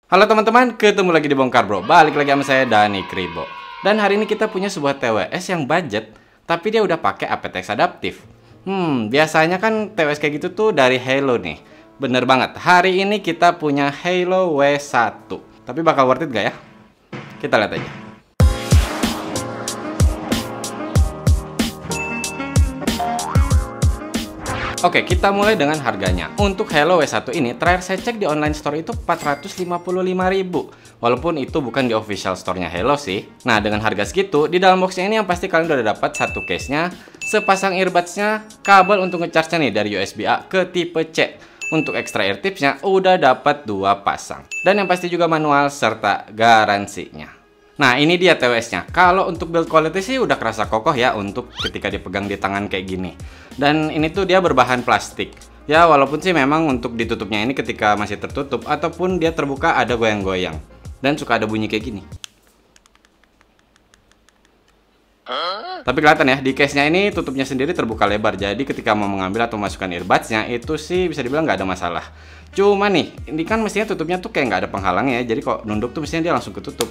Halo teman-teman, ketemu lagi di Bongkar Bro. Balik lagi sama saya Dani Kribo. Dan hari ini kita punya sebuah TWS yang budget, tapi dia udah pakai aptX adaptif. Biasanya kan TWS kayak gitu tuh dari Halo nih. Bener banget, hari ini kita punya Halo W1. Tapi bakal worth it gak ya? Kita lihat aja. Oke, kita mulai dengan harganya. Untuk Halo W1 ini, terakhir saya cek di online store itu 455.000. Walaupun itu bukan di official store-nya Halo sih. Nah, dengan harga segitu, di dalam boxnya ini yang pasti kalian udah dapat satu case-nya, sepasang earbuds-nya, kabel untuk ngecharge-nya nih dari USB-A ke tipe C. Untuk extra ear tips-nya udah dapat 2 pasang. Dan yang pasti juga manual serta garansinya. Nah, ini dia TWS-nya. Kalau untuk build quality sih udah kerasa kokoh ya untuk ketika dipegang di tangan kayak gini. Dan ini tuh dia berbahan plastik. Ya, walaupun sih memang untuk ditutupnya ini ketika masih tertutup ataupun dia terbuka ada goyang-goyang. Dan suka ada bunyi kayak gini. Tapi kelihatan ya, di case-nya ini tutupnya sendiri terbuka lebar. Jadi ketika mau mengambil atau masukkan earbuds-nya itu sih bisa dibilang nggak ada masalah. Cuma nih, ini kan mestinya tutupnya tuh kayak nggak ada penghalangnya ya. Jadi kok nunduk tuh mestinya dia langsung ketutup.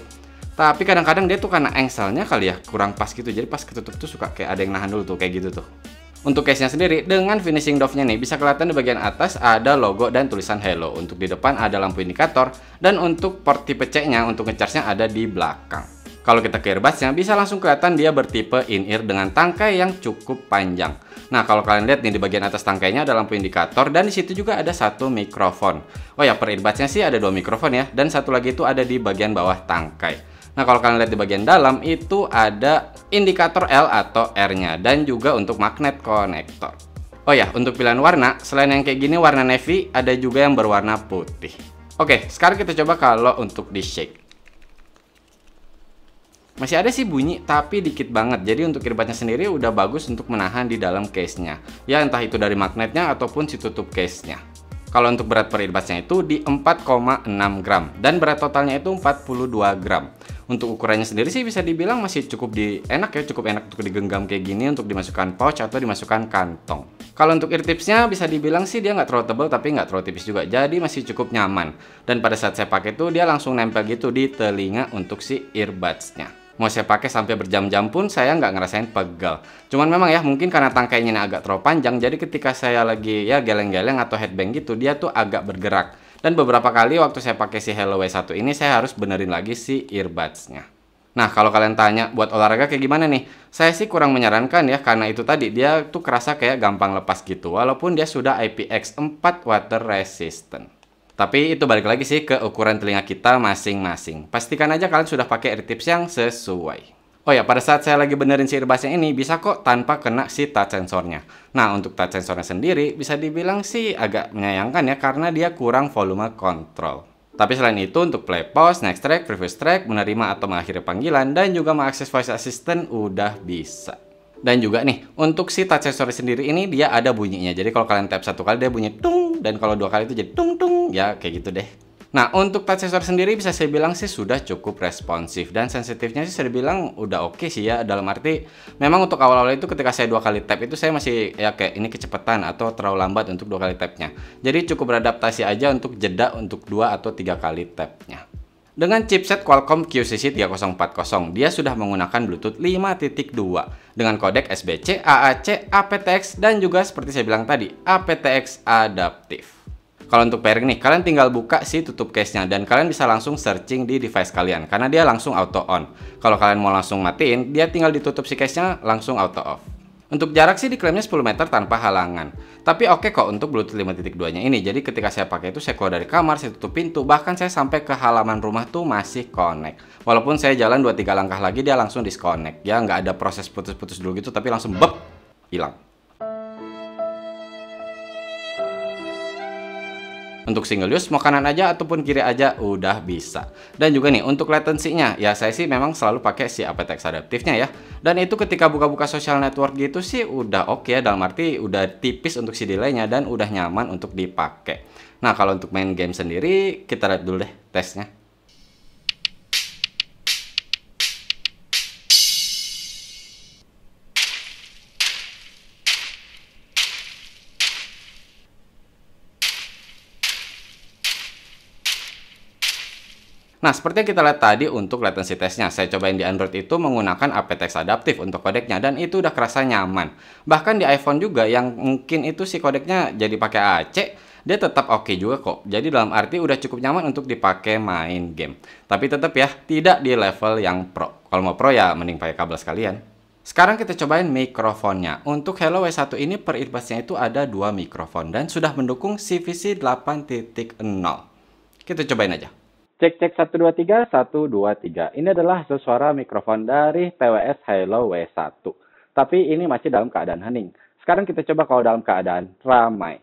Tapi kadang-kadang dia tuh karena engselnya kali ya kurang pas gitu. Jadi pas ketutup tuh suka kayak ada yang nahan dulu tuh kayak gitu tuh. Untuk case-nya sendiri dengan finishing doff-nya nih bisa kelihatan di bagian atas ada logo dan tulisan Halo. Untuk di depan ada lampu indikator dan untuk port tipe C-nya untuk ngecharge-nya ada di belakang. Kalau kita ke earbuds-nya bisa langsung kelihatan dia bertipe in-ear dengan tangkai yang cukup panjang. Nah, kalau kalian lihat nih di bagian atas tangkainya ada lampu indikator dan di situ juga ada satu mikrofon. Oh ya, per earbuds-nya sih ada 2 mikrofon ya dan satu lagi itu ada di bagian bawah tangkai. Nah, kalau kalian lihat di bagian dalam itu ada indikator L atau R-nya dan juga untuk magnet konektor. Oh ya, untuk pilihan warna, selain yang kayak gini warna navy, ada juga yang berwarna putih. Oke, sekarang kita coba kalau untuk di shake. Masih ada sih bunyi, tapi dikit banget. Jadi untuk earbudsnya sendiri udah bagus untuk menahan di dalam case-nya. Ya, entah itu dari magnetnya ataupun si tutup case-nya. Kalau untuk berat per earbudsnya itu di 4,6 gram dan berat totalnya itu 42 gram. Untuk ukurannya sendiri sih bisa dibilang masih cukup enak ya, cukup enak untuk digenggam kayak gini untuk dimasukkan pouch atau dimasukkan kantong. Kalau untuk ear tipsnya bisa dibilang sih dia nggak terlalu tebal tapi nggak terlalu tipis juga, jadi masih cukup nyaman. Dan pada saat saya pakai tuh dia langsung nempel gitu di telinga untuk si earbudsnya. Mau saya pakai sampai berjam-jam pun saya nggak ngerasain pegal. Cuman memang ya mungkin karena tangkainya ini agak terlalu panjang, jadi ketika saya lagi ya geleng-geleng atau headbang gitu dia tuh agak bergerak. Dan beberapa kali waktu saya pakai si Halo W1 ini saya harus benerin lagi si earbuds-nya. Nah, kalau kalian tanya buat olahraga kayak gimana nih? Saya sih kurang menyarankan ya karena itu tadi dia tuh kerasa kayak gampang lepas gitu walaupun dia sudah IPX4 water resistant. Tapi itu balik lagi sih ke ukuran telinga kita masing-masing. Pastikan aja kalian sudah pakai ear tips yang sesuai. Oh ya, pada saat saya lagi benerin si earbudsnya ini bisa kok tanpa kena si touch sensornya. Nah, untuk touch sensornya sendiri bisa dibilang sih agak menyayangkan ya karena dia kurang volume kontrol. Tapi selain itu untuk play pause, next track, previous track, menerima atau mengakhiri panggilan dan juga mengakses voice assistant udah bisa. Dan juga nih, untuk si touch sensor sendiri ini dia ada bunyinya. Jadi kalau kalian tap satu kali dia bunyi tung dan kalau 2 kali itu jadi tung tung. Ya kayak gitu deh. Nah, untuk touch sensor sendiri bisa saya bilang sih sudah cukup responsif dan sensitifnya sih saya bilang udah oke sih ya. Dalam arti memang untuk awal-awal itu ketika saya 2 kali tap itu saya masih ya kayak ini kecepatan atau terlalu lambat untuk 2 kali tapnya. Jadi cukup beradaptasi aja untuk jeda untuk 2 atau 3 kali tapnya. Dengan chipset Qualcomm QCC3040, dia sudah menggunakan Bluetooth 5.2 dengan kodek SBC, AAC, aptX dan juga seperti saya bilang tadi, aptX adaptif. Kalau untuk pairing nih, kalian tinggal buka si tutup case-nya dan kalian bisa langsung searching di device kalian karena dia langsung auto on. Kalau kalian mau langsung matiin, dia tinggal ditutup si case-nya langsung auto off. Untuk jarak sih diklaimnya 10 meter tanpa halangan. Tapi oke kok untuk Bluetooth 5.2-nya ini. Jadi ketika saya pakai itu saya keluar dari kamar, saya tutup pintu, bahkan saya sampai ke halaman rumah tuh masih connect. Walaupun saya jalan 2-3 langkah lagi dia langsung disconnect. Ya nggak ada proses putus-putus dulu gitu tapi langsung bep hilang. Untuk single use mau kanan aja ataupun kiri aja udah bisa. Dan juga nih untuk latency-nya ya saya sih memang selalu pakai si aptX adaptifnya ya. Dan itu ketika buka-buka social network gitu sih udah oke ya, dalam arti udah tipis untuk si delay-nya dan udah nyaman untuk dipakai. Nah, kalau untuk main game sendiri kita lihat dulu deh tesnya. Nah, seperti yang kita lihat tadi untuk latency testnya, saya cobain di Android itu menggunakan aptX adaptif untuk kodeknya dan itu udah kerasa nyaman. Bahkan di iPhone juga yang mungkin itu si kodeknya jadi pakai AC, dia tetap oke juga kok. Jadi dalam arti udah cukup nyaman untuk dipakai main game. Tapi tetap ya, tidak di level yang pro. Kalau mau pro ya mending pakai kabel sekalian. Sekarang kita cobain mikrofonnya. Untuk Hello W1 ini per earbuds-nya itu ada 2 mikrofon dan sudah mendukung CVC 8.0. Kita cobain aja. Cek cek 1 2 3 1 2 3. Ini adalah hasil suara mikrofon dari TWS Hello W1. Tapi ini masih dalam keadaan hening. Sekarang kita coba kalau dalam keadaan ramai.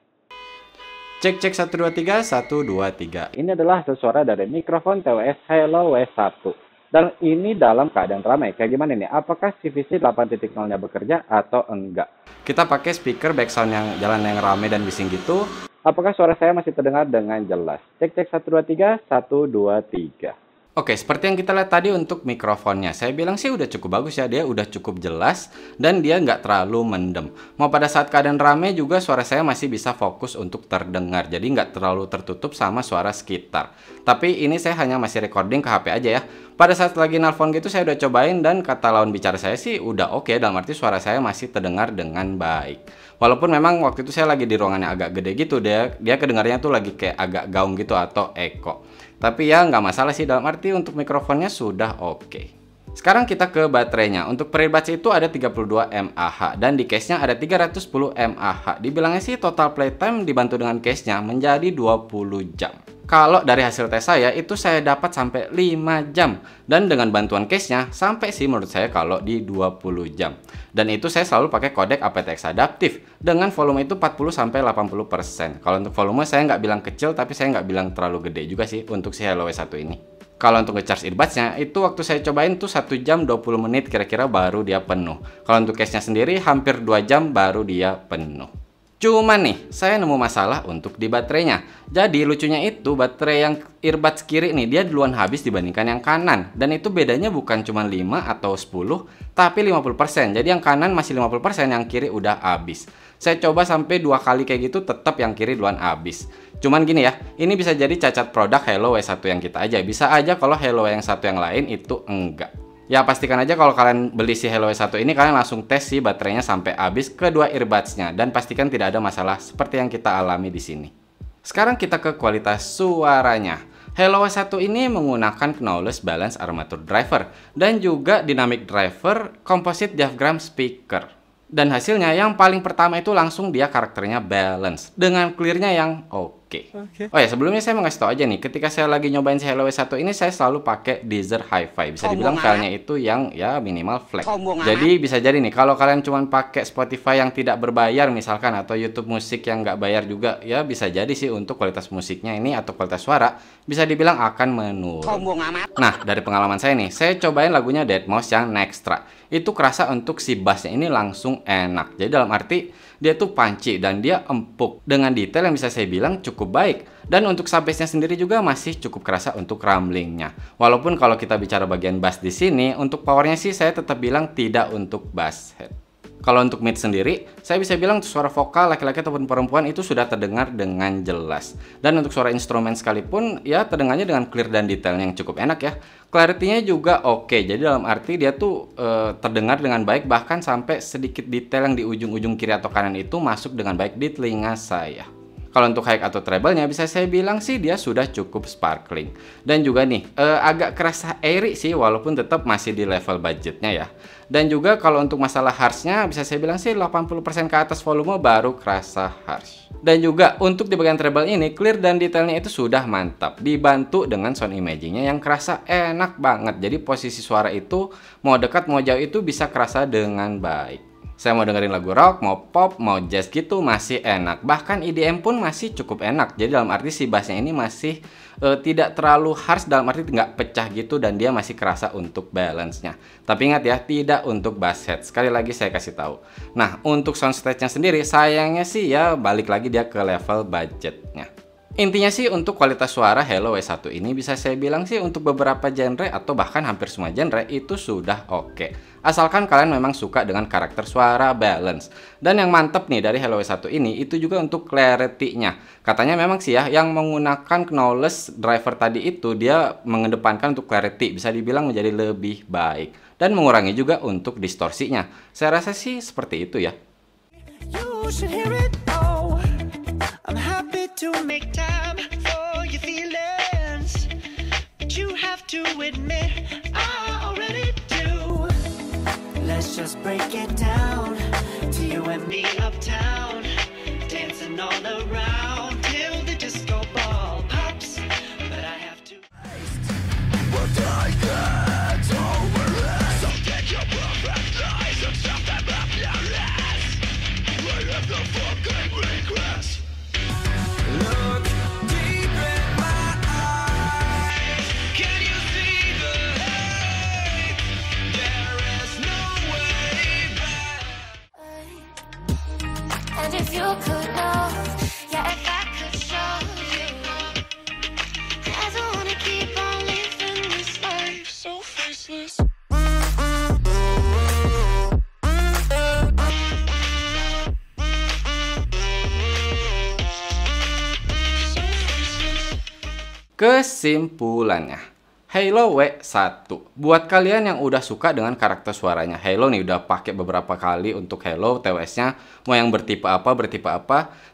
Cek cek 1 2 3 1 2 3. Ini adalah hasil suara dari mikrofon TWS Hello W1. Dan ini dalam keadaan ramai. Kayak gimana nih? Apakah CVC 8.0-nya bekerja atau enggak? Kita pakai speaker background yang jalan yang ramai dan bising gitu. Apakah suara saya masih terdengar dengan jelas? Cek cek 1 2 3 1 2 3. Oke, seperti yang kita lihat tadi untuk mikrofonnya, saya bilang sih udah cukup bagus ya, dia udah cukup jelas dan dia nggak terlalu mendem. Mau pada saat keadaan rame juga suara saya masih bisa fokus untuk terdengar, jadi nggak terlalu tertutup sama suara sekitar. Tapi ini saya hanya masih recording ke HP aja ya. Pada saat lagi nelfon gitu saya udah cobain dan kata lawan bicara saya sih udah oke, dalam arti suara saya masih terdengar dengan baik. Walaupun memang waktu itu saya lagi di ruangannya agak gede gitu, dia kedengarannya tuh lagi kayak agak gaung gitu atau echo. Tapi ya nggak masalah sih, dalam arti untuk mikrofonnya sudah oke. Sekarang kita ke baterainya. Untuk per earbuds itu ada 32 mAh dan di case-nya ada 310 mAh. Dibilangnya sih total playtime dibantu dengan case-nya menjadi 20 jam. Kalau dari hasil tes saya itu saya dapat sampai 5 jam dan dengan bantuan case-nya sampai sih menurut saya kalau di 20 jam. Dan itu saya selalu pakai kodek aptX adaptif dengan volume itu 40-80%. Kalau untuk volume saya nggak bilang kecil tapi saya nggak bilang terlalu gede juga sih untuk si Hello W1 ini. Kalau untuk ngecharge earbuds-nya itu waktu saya cobain tuh 1 jam 20 menit kira-kira baru dia penuh. Kalau untuk case-nya sendiri hampir 2 jam baru dia penuh. Cuman nih, saya nemu masalah untuk di baterainya. Jadi lucunya itu baterai yang earbuds kiri nih dia duluan habis dibandingkan yang kanan. Dan itu bedanya bukan cuma 5 atau 10, tapi 50%. Jadi yang kanan masih 50%, yang kiri udah habis. Saya coba sampai 2 kali kayak gitu tetap yang kiri duluan habis. Cuman gini ya, ini bisa jadi cacat produk Hello W1 yang kita aja. Bisa aja kalau Hello yang satu yang lain itu enggak. Ya pastikan aja kalau kalian beli si Hello W1 ini kalian langsung tes si baterainya sampai habis kedua earbuds-nya dan pastikan tidak ada masalah seperti yang kita alami di sini. Sekarang kita ke kualitas suaranya. Hello W1 ini menggunakan Knowles Balance Armature Driver dan juga Dynamic Driver Composite Diaphragm Speaker. Dan hasilnya yang paling pertama itu langsung dia karakternya balance dengan clearnya yang oke. Oh ya, sebelumnya saya mau ngasih tau aja nih, ketika saya lagi nyobain si Hello W1 ini saya selalu pakai Deezer Hi-Fi. Bisa dibilang filenya itu yang ya minimal FLAC. Jadi bisa jadi nih kalau kalian cuma pakai Spotify yang tidak berbayar misalkan atau YouTube musik yang nggak bayar juga, ya bisa jadi sih untuk kualitas musiknya ini atau kualitas suara bisa dibilang akan menurun. Nah, dari pengalaman saya nih, saya cobain lagunya Deadmau5 yang Nextra. Itu kerasa untuk si bassnya ini langsung enak. Jadi dalam arti dia tuh punchy dan dia empuk dengan detail yang bisa saya bilang cukup baik. Dan untuk sub-bassnya sendiri juga masih cukup kerasa untuk rumblingnya. Walaupun kalau kita bicara bagian bass di sini, untuk powernya sih saya tetap bilang tidak untuk bass head. Kalau untuk mid sendiri, saya bisa bilang suara vokal laki-laki ataupun perempuan itu sudah terdengar dengan jelas. Dan untuk suara instrumen sekalipun, ya terdengarnya dengan clear dan detailnya yang cukup enak ya. Clarity-nya juga oke, jadi dalam arti dia tuh terdengar dengan baik, bahkan sampai sedikit detail yang di ujung-ujung kiri atau kanan itu masuk dengan baik di telinga saya. Kalau untuk high atau treble-nya bisa saya bilang sih dia sudah cukup sparkling. Dan juga nih agak kerasa airy sih walaupun tetap masih di level budgetnya ya. Dan juga kalau untuk masalah harsh-nya bisa saya bilang sih 80% ke atas volume baru kerasa harsh. Dan juga untuk di bagian treble ini clear dan detailnya itu sudah mantap. Dibantu dengan sound imaging-nya yang kerasa enak banget. Jadi posisi suara itu mau dekat mau jauh itu bisa kerasa dengan baik. Saya mau dengerin lagu rock, mau pop, mau jazz gitu masih enak. Bahkan EDM pun masih cukup enak. Jadi dalam arti si bassnya ini masih tidak terlalu harsh, dalam arti nggak pecah gitu dan dia masih kerasa untuk balance-nya. Tapi ingat ya, tidak untuk bass head. Sekali lagi saya kasih tahu. Nah, untuk soundstage-nya sendiri sayangnya sih ya balik lagi dia ke level budgetnya. Intinya sih untuk kualitas suara Hello W1 ini bisa saya bilang sih untuk beberapa genre atau bahkan hampir semua genre itu sudah oke. Asalkan kalian memang suka dengan karakter suara balance. Dan yang mantep nih dari Hello W1 ini itu juga untuk clarity-nya. Katanya memang sih ya yang menggunakan Knowles driver tadi itu dia mengedepankan untuk clarity, bisa dibilang menjadi lebih baik. Dan mengurangi juga untuk distorsinya. Saya rasa sih seperti itu ya. You should hear it all. I'm happy to make time for your feelings, but you have to admit I already do. Let's just break it down to you and me uptown, dancing all around till the disco ball pops. But I have to. But I get over it. So take your perfect lies and stop them up your ass. Right at the fucking regress. Look deep in my eyes. Can you see the hate? There is no way back. And if you could know, yeah, if I could show you, I don't wanna keep on living this life so faceless. Kesimpulannya, Halo W1. Buat kalian yang udah suka dengan karakter suaranya Halo nih, udah pakai beberapa kali untuk Halo TWS-nya, mau yang bertipe apa,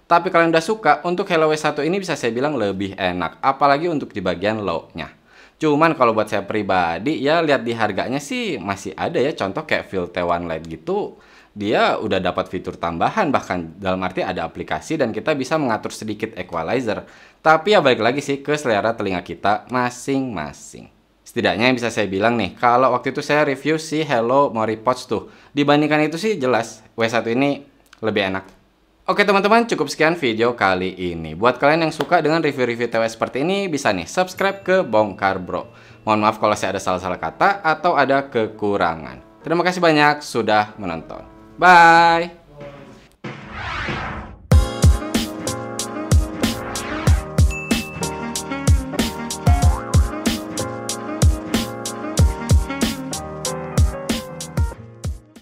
tapi kalian udah suka, untuk Halo W1 ini bisa saya bilang lebih enak, apalagi untuk di bagian low-nya. Cuman kalau buat saya pribadi, ya lihat di harganya sih masih ada ya, contoh kayak Feel T1 Lite gitu. Dia udah dapat fitur tambahan, bahkan dalam arti ada aplikasi dan kita bisa mengatur sedikit equalizer. Tapi ya balik lagi sih ke selera telinga kita masing-masing. Setidaknya yang bisa saya bilang nih, kalau waktu itu saya review si Hello Mori Pods tuh, dibandingkan itu sih jelas W1 ini lebih enak. Oke teman-teman, cukup sekian video kali ini. Buat kalian yang suka dengan review-review TWS seperti ini, bisa nih subscribe ke Bongkar Bro. Mohon maaf kalau saya ada salah-salah kata atau ada kekurangan. Terima kasih banyak sudah menonton. Bye!